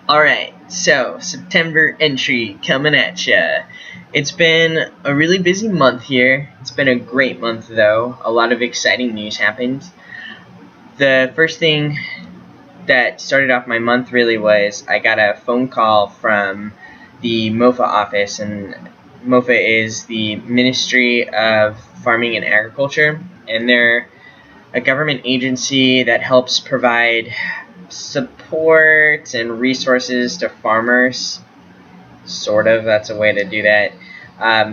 Alright, so September entry coming at ya. It's been a really busy month here. It's been a great month though. A lot of exciting news happened. The first thing that started off my month really was I got a phone call from the MOFA office, and MOFA is the Ministry of Farming and Agriculture, and they're a government agency that helps provide support and resources to farmers. Sort of, that's a way to do that.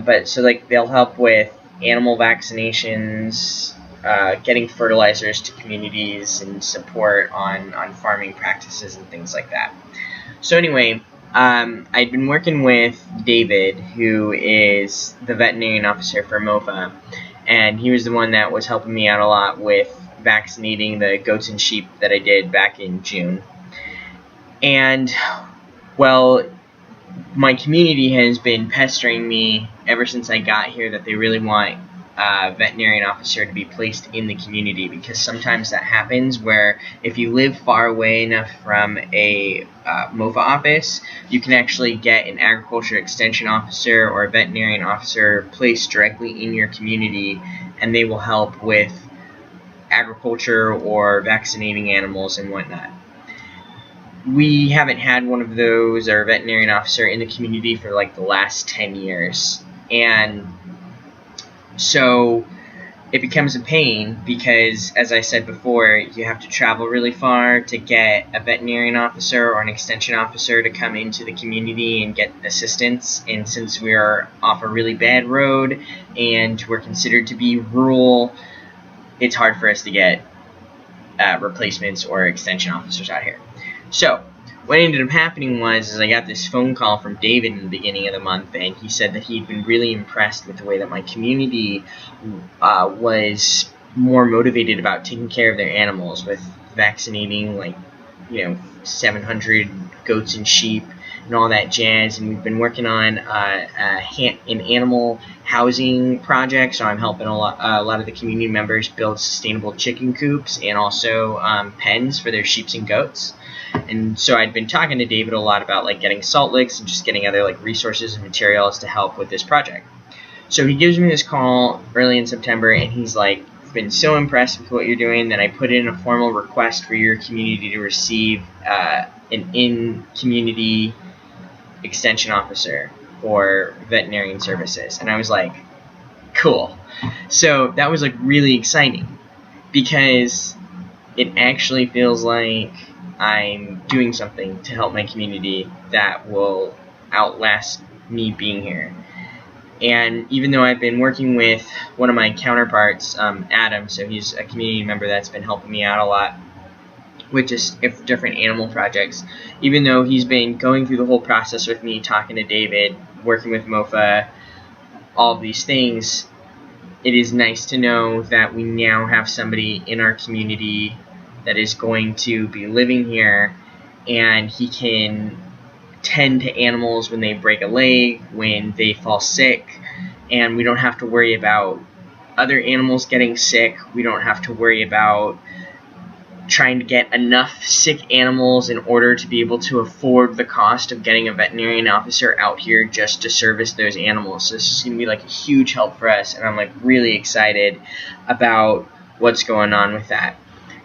But so they'll help with animal vaccinations, getting fertilizers to communities, and support on farming practices and things like that. So anyway, I'd been working with David, who is the veterinarian officer for MOFA, and he was the one that was helping me out a lot with vaccinating the goats and sheep that I did back in June. And, well, my community has been pestering me ever since I got here that they really want a veterinarian officer to be placed in the community, because sometimes that happens where if you live far away enough from a MOFA office, you can actually get an agriculture extension officer or a veterinarian officer placed directly in your community, and they will help with agriculture or vaccinating animals and whatnot. We haven't had one of those, or a veterinarian officer, in the community for like the last 10 years. And so it becomes a pain because, as I said before, you have to travel really far to get a veterinarian officer or an extension officer to come into the community and get assistance. And since we are off a really bad road and we're considered to be rural, it's hard for us to get replacements or extension officers out here. So what ended up happening was I got this phone call from David in the beginning of the month, and he said that he'd been really impressed with the way that my community was more motivated about taking care of their animals, with vaccinating 700 goats and sheep and all that jazz. And we've been working on an animal housing project, so I'm helping a lot of the community members build sustainable chicken coops and also pens for their sheep and goats. And so I'd been talking to David a lot about getting salt licks and just getting other resources and materials to help with this project. So he gives me this call early in September, and he's like, "I've been so impressed with what you're doing that I put in a formal request for your community to receive an in-community extension officer for veterinarian services." And I was like, cool. So that was really exciting, because it actually feels like I'm doing something to help my community that will outlast me being here. And even though I've been working with one of my counterparts, Adam, so he's a community member that's been helping me out a lot with just different animal projects, even though he's been going through the whole process with me, talking to David, working with MOFA, all of these things, it is nice to know that we now have somebody in our community that is going to be living here, and he can tend to animals when they break a leg, when they fall sick, and we don't have to worry about other animals getting sick. We don't have to worry about trying to get enough sick animals in order to be able to afford the cost of getting a veterinarian officer out here just to service those animals. So this is going to be a huge help for us, and I'm really excited about what's going on with that.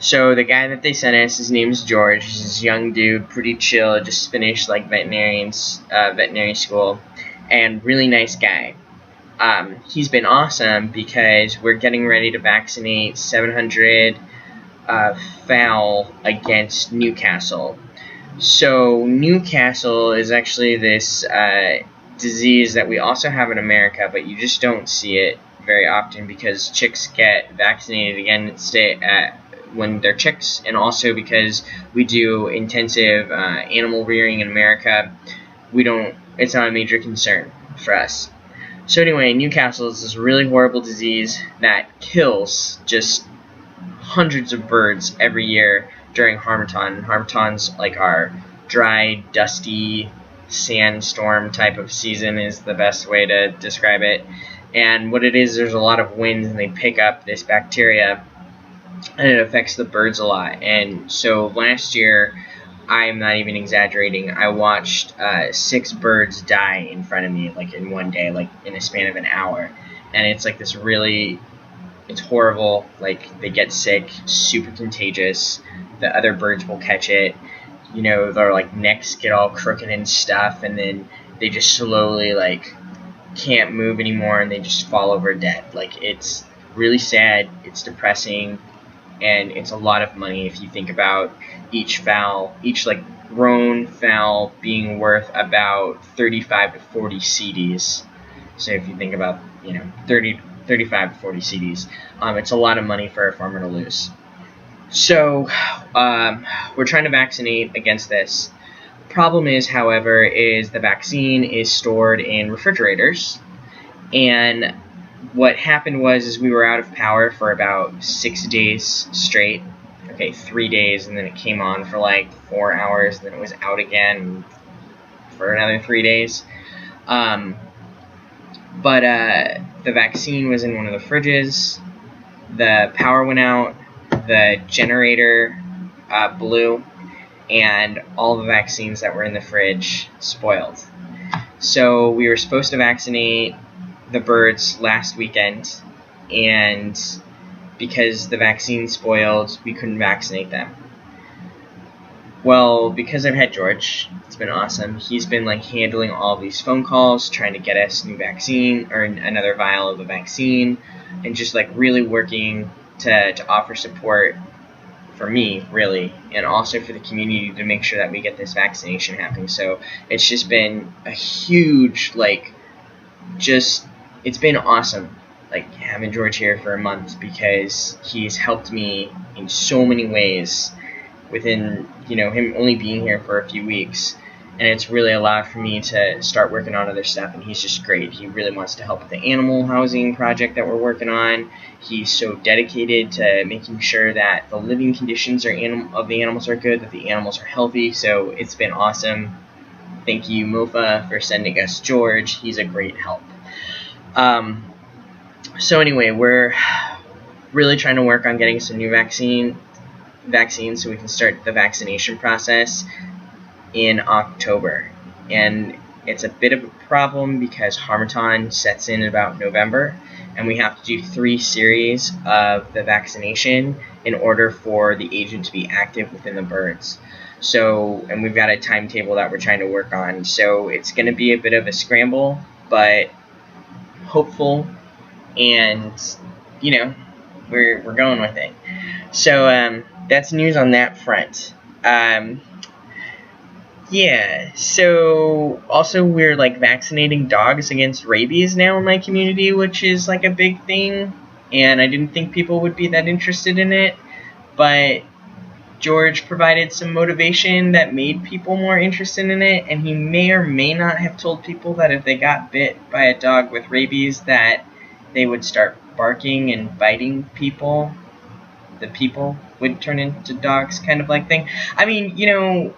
So the guy that they sent us, his name is George. He's this young dude, pretty chill, just finished veterinary school, and really nice guy. He's been awesome because we're getting ready to vaccinate 700 fowl against Newcastle. So Newcastle is actually this disease that we also have in America, but you just don't see it very often because chicks get vaccinated against it when they're chicks, and also because we do intensive animal rearing in America. It's not a major concern for us. So anyway, Newcastle is this really horrible disease that kills just hundreds of birds every year during Harmattan. Harmattan's our dry, dusty, sandstorm type of season is the best way to describe it. And what it is, there's a lot of winds, and they pick up this bacteria, and it affects the birds a lot. And so last year, I am not even exaggerating. I watched 6 birds die in front of me, like in one day, like in a span of an hour. And it's like this really, it's horrible. Like, they get sick, super contagious. The other birds will catch it. You know, their like necks get all crooked and stuff, and then they just slowly like can't move anymore, and they just fall over dead. Like, it's really sad. It's depressing. And it's a lot of money if you think about each fowl, each like grown fowl being worth about 35 to 40 CDs. So if you think about, you know, 35 to 40 CDs, it's a lot of money for a farmer to lose. So we're trying to vaccinate against this. Problem is, however, is the vaccine is stored in refrigerators, and what happened was we were out of power for about 6 days straight. Okay, 3 days, and then it came on for like 4 hours, and then it was out again for another 3 days. But the vaccine was in one of the fridges. The power went out. The generator blew, and all the vaccines that were in the fridge spoiled. So we were supposed to vaccinate the birds last weekend, and because the vaccine spoiled, we couldn't vaccinate them. Well, because I've had George, it's been awesome. He's been like handling all these phone calls, trying to get us new vaccine or another vial of the vaccine, and just like really working to offer support for me, really, and also for the community to make sure that we get this vaccination happening. So it's just been a huge, like, it's been awesome, like, having George here for a month, because he's helped me in so many ways within, you know, him only being here for a few weeks. And it's really allowed for me to start working on other stuff, and he's just great. He really wants to help with the animal housing project that we're working on. He's so dedicated to making sure that the living conditions of the animals are good, that the animals are healthy. So it's been awesome. Thank you, MOFA, for sending us George. He's a great help. So anyway, we're really trying to work on getting some new vaccines so we can start the vaccination process in October. And it's a bit of a problem because Harmattan sets in about November, and we have to do 3 series of the vaccination in order for the agent to be active within the birds. So, and we've got a timetable that we're trying to work on. So it's going to be a bit of a scramble, but hopeful, and, you know, we're going with it. So that's news on that front. Yeah, so also we're like vaccinating dogs against rabies now in my community, which is like a big thing, and I didn't think people would be that interested in it, but George provided some motivation that made people more interested in it, and he may or may not have told people that if they got bit by a dog with rabies that they would start barking and biting people. The people would turn into dogs, kind of like thing. I mean, you know,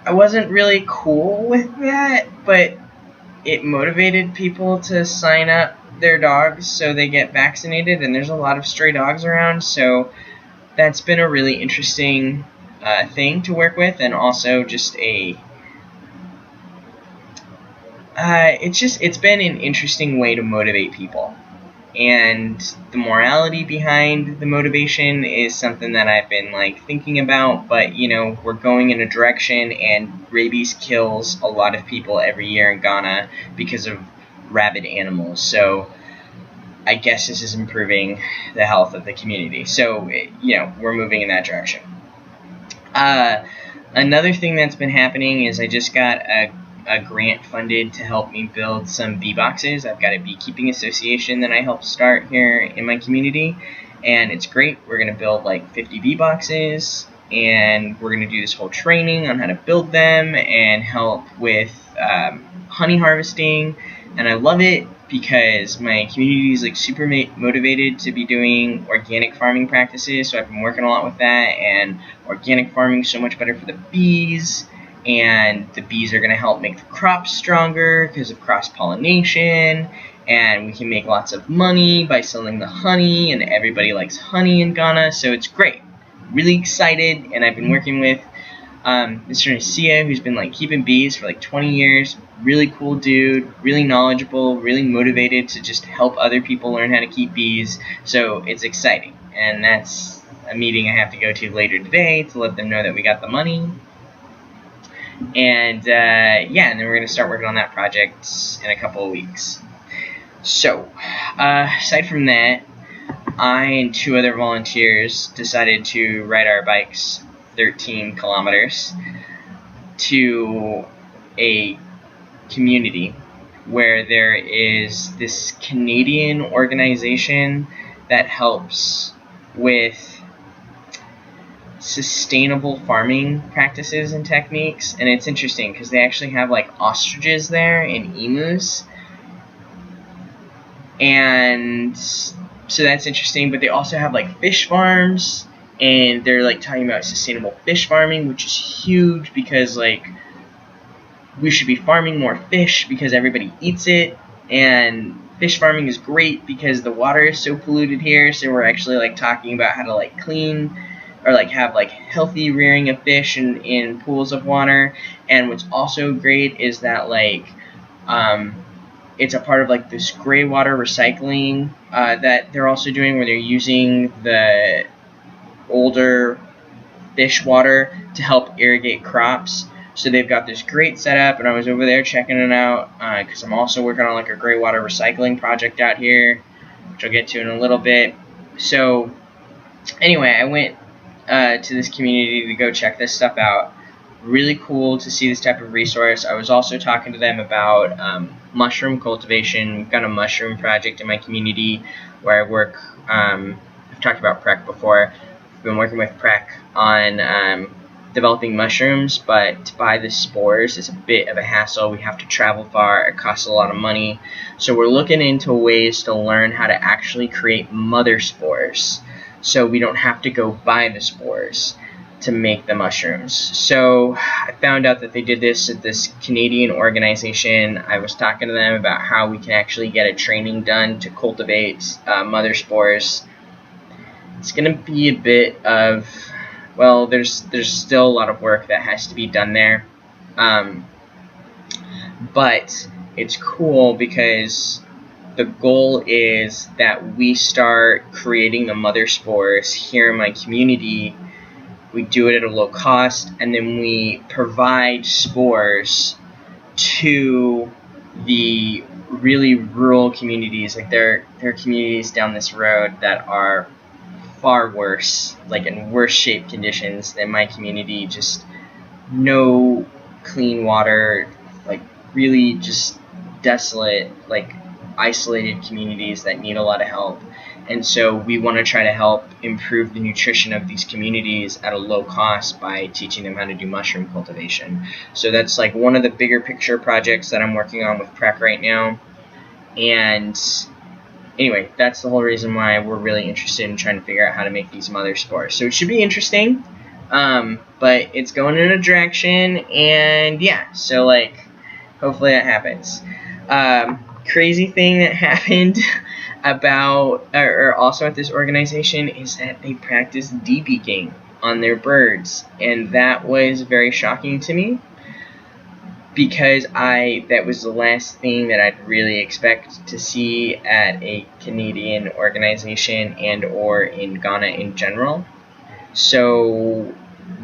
I wasn't really cool with that, but it motivated people to sign up their dogs so they get vaccinated, and there's a lot of stray dogs around, so that's been a really interesting thing to work with, and also just it's been an interesting way to motivate people. And the morality behind the motivation is something that I've been like thinking about, but you know, we're going in a direction, and rabies kills a lot of people every year in Ghana because of rabid animals. So I guess this is improving the health of the community. So, you know, we're moving in that direction. Another thing that's been happening is I just got a grant funded to help me build some bee boxes. I've got a beekeeping association that I helped start here in my community, and it's great. We're going to build like 50 bee boxes, and we're going to do this whole training on how to build them and help with honey harvesting, and I love it because my community is like super motivated to be doing organic farming practices, so I've been working a lot with that, and organic farming is so much better for the bees. And the bees are going to help make the crops stronger because of cross-pollination, and we can make lots of money by selling the honey, and everybody likes honey in Ghana, so it's great. Really excited, and I've been working with This friend is Sia, who's been like keeping bees for like 20 years. Really cool dude, really knowledgeable, really motivated to just help other people learn how to keep bees. So it's exciting, and that's a meeting I have to go to later today to let them know that we got the money. And yeah, and then we're gonna start working on that project in a couple of weeks. So aside from that, I and 2 other volunteers decided to ride our bikes 13 kilometers to a community where there is this Canadian organization that helps with sustainable farming practices and techniques. And it's interesting because they actually have like ostriches there and emus, and so that's interesting. But they also have like fish farms, and they're like talking about sustainable fish farming, which is huge because like we should be farming more fish because everybody eats it, and fish farming is great because the water is so polluted here. So we're actually like talking about how to like clean or like have like healthy rearing of fish in pools of water. And what's also great is that like it's a part of like this gray water recycling that they're also doing, where they're using the older fish water to help irrigate crops. So they've got this great setup, and I was over there checking it out because I'm also working on like a gray water recycling project out here, which I'll get to in a little bit. So anyway, I went to this community to go check this stuff out. Really cool to see this type of resource. I was also talking to them about mushroom cultivation. We've got a mushroom project in my community where I work. I've talked about PREC before. I've been working with PREC on developing mushrooms, but to buy the spores is a bit of a hassle. We have to travel far. It costs a lot of money. So we're looking into ways to learn how to actually create mother spores, so we don't have to go buy the spores to make the mushrooms. So I found out that they did this at this Canadian organization. I was talking to them about how we can actually get a training done to cultivate mother spores. It's going to be a bit of, well, there's still a lot of work that has to be done there. But it's cool because the goal is that we start creating the mother spores here in my community. We do it at a low cost, and then we provide spores to the really rural communities. Like there are communities down this road that are far worse, like in worse shape conditions than my community. Just no clean water, like really just desolate, like isolated communities that need a lot of help. And so we want to try to help improve the nutrition of these communities at a low cost by teaching them how to do mushroom cultivation. So that's like one of the bigger picture projects that I'm working on with PREC right now. And anyway, that's the whole reason why we're really interested in trying to figure out how to make these mother spores. So it should be interesting, but it's going in a direction, and yeah, so like hopefully that happens. Crazy thing that happened about, or also at this organization, is that they practice debeaking on their birds, and that was very shocking to me because that was the last thing that I'd really expect to see at a Canadian organization and or in Ghana in general. So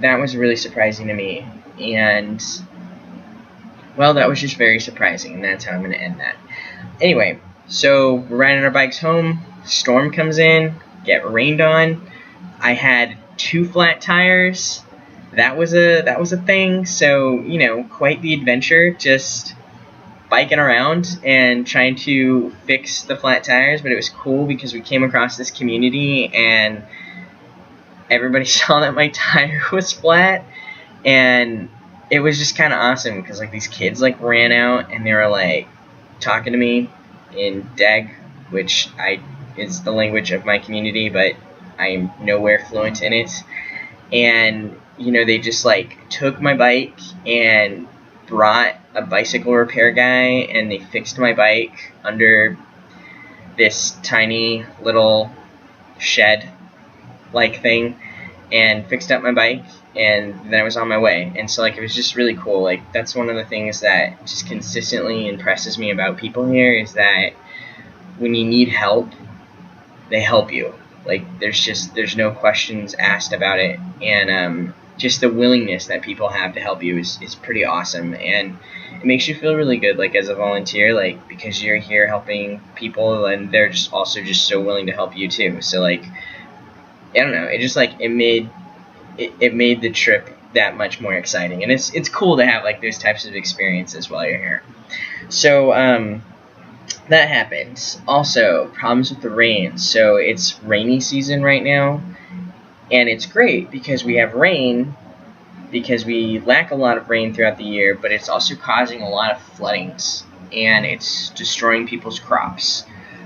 that was really surprising to me, and well, that was just very surprising, and that's how I'm going to end that. Anyway, so we're riding our bikes home, storm comes in, get rained on. I had 2 flat tires. That was a thing. So, you know, quite the adventure, just biking around and trying to fix the flat tires. But it was cool because we came across this community and everybody saw that my tire was flat, and it was just kind of awesome because like these kids like ran out and they were like talking to me in Deg, which is the language of my community, but I'm nowhere fluent in it. And you know, they just like took my bike and brought a bicycle repair guy, and they fixed my bike under this tiny little shed like thing and fixed up my bike. and then I was on my way. And so like it was just really cool. Like that's one of the things that just consistently impresses me about people here, is that when you need help, they help you. Like there's no questions asked about it, and just the willingness that people have to help you is pretty awesome, and it makes you feel really good, like as a volunteer, like because you're here helping people and they're just also just so willing to help you too. So like I don't know, it just like it made the trip that much more exciting, and it's cool to have like those types of experiences while you're here. So that happens. Also, problems with the rain. So it's rainy season right now, and it's great because we have rain, because we lack a lot of rain throughout the year, but it's also causing a lot of floodings, and it's destroying people's crops.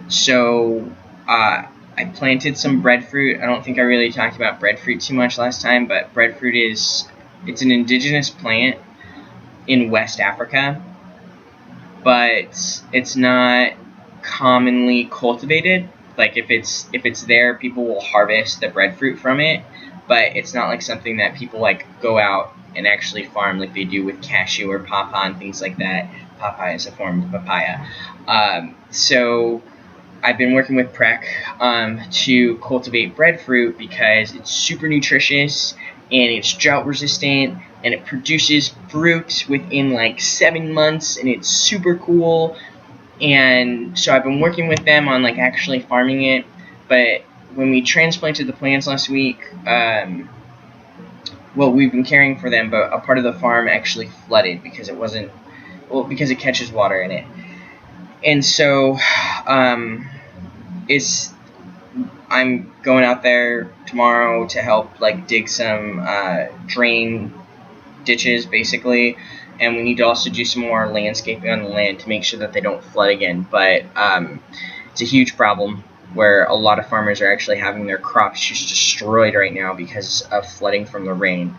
So I planted some breadfruit. I don't think I really talked about breadfruit too much last time, but breadfruit it's an indigenous plant in West Africa, but it's not commonly cultivated. Like if it's there, people will harvest the breadfruit from it, but it's not like something that people like go out and actually farm like they do with cashew or pawpaw and things like that. Pawpaw is a form of papaya. So I've been working with Prec to cultivate breadfruit because it's super nutritious and it's drought resistant, and it produces fruit within like 7 months, and it's super cool. And so I've been working with them on like actually farming it, but when we transplanted the plants last week, well, we've been caring for them, but a part of the farm actually flooded because because it catches water in it. And so I'm going out there tomorrow to help like dig some drain ditches basically, and we need to also do some more landscaping on the land to make sure that they don't flood again. But it's a huge problem where a lot of farmers are actually having their crops just destroyed right now because of flooding from the rain.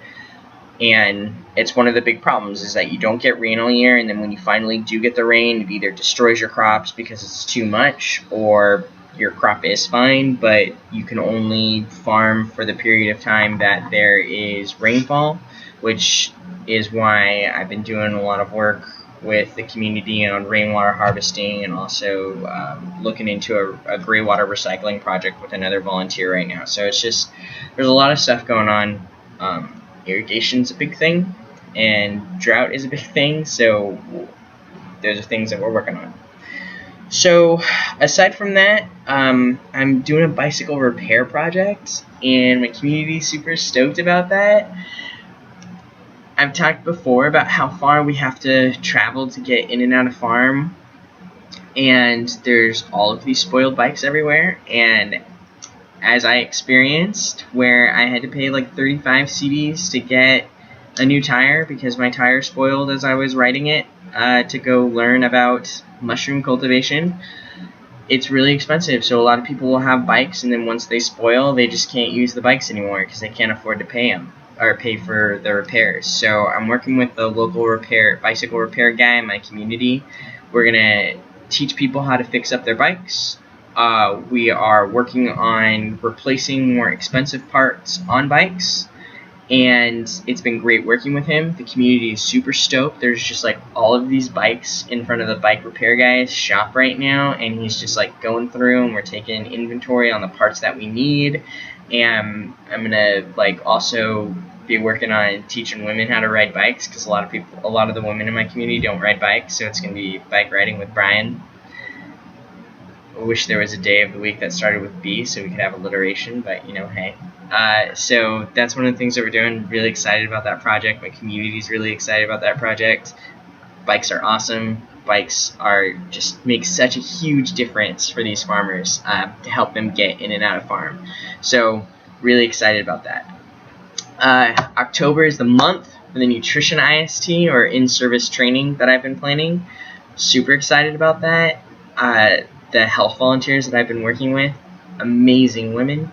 And it's one of the big problems is that you don't get rain all year, and then when you finally do get the rain, it either destroys your crops because it's too much, or your crop is fine, but you can only farm for the period of time that there is rainfall, which is why I've been doing a lot of work with the community on rainwater harvesting, and also looking into a gray water recycling project with another volunteer right now. So it's just, there's a lot of stuff going on. Irrigation's a big thing, and drought is a big thing, so those are things that we're working on. So aside from that, I'm doing a bicycle repair project, and my community is super stoked about that. I've talked before about how far we have to travel to get in and out of farm, and there's all of these spoiled bikes everywhere, and as I experienced, where I had to pay like 35 CDs to get a new tire because my tire spoiled as I was riding it to go learn about mushroom cultivation. It's really expensive, so a lot of people will have bikes, and then once they spoil, they just can't use the bikes anymore because they can't afford to pay them or pay for the repairs. So I'm working with the local bicycle repair guy in my community. We're gonna teach people how to fix up their bikes. We are working on replacing more expensive parts on bikes, and it's been great working with him. The community is super stoked. There's just like all of these bikes in front of the bike repair guy's shop right now, and he's just like going through, and we're taking inventory on the parts that we need. And I'm gonna like also be working on teaching women how to ride bikes, because a lot of the women in my community don't ride bikes, so it's gonna be bike riding with Brian. I wish there was a day of the week that started with B so we could have alliteration, but you know, hey. So that's one of the things that we're doing. Really excited about that project. My community's really excited about that project. Bikes are awesome. Bikes are just make such a huge difference for these farmers to help them get in and out of farm. So really excited about that. October is the month for the Nutrition IST, or in-service training, that I've been planning. Super excited about that. The health volunteers that I've been working with, amazing women,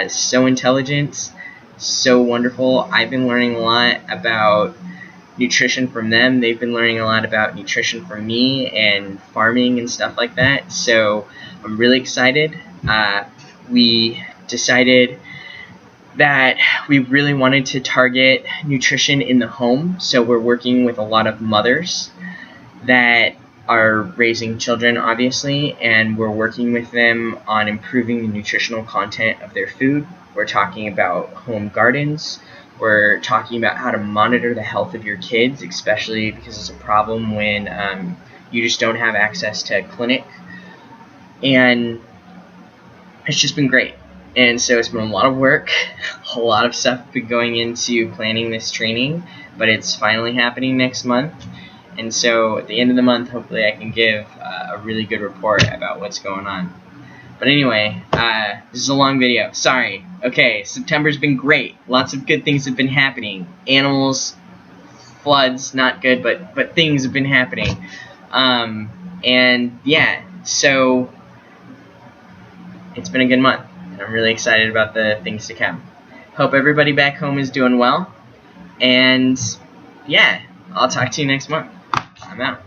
so intelligent, so wonderful. I've been learning a lot about nutrition from them. They've been learning a lot about nutrition from me and farming and stuff like that. So I'm really excited. We decided that we really wanted to target nutrition in the home. So we're working with a lot of mothers that are raising children, obviously, and we're working with them on improving the nutritional content of their food. We're talking about home gardens. We're talking about how to monitor the health of your kids, especially because it's a problem when you just don't have access to a clinic. And it's just been great. And so it's been a lot of work, a lot of stuff been going into planning this training, but it's finally happening next month. And so at the end of the month, hopefully I can give a really good report about what's going on. But anyway, this is a long video. Sorry. Okay, September's been great. Lots of good things have been happening. Animals, floods, not good, but things have been happening. And yeah, so it's been a good month. And I'm really excited about the things to come. Hope everybody back home is doing well. And yeah, I'll talk to you next month. I'm out.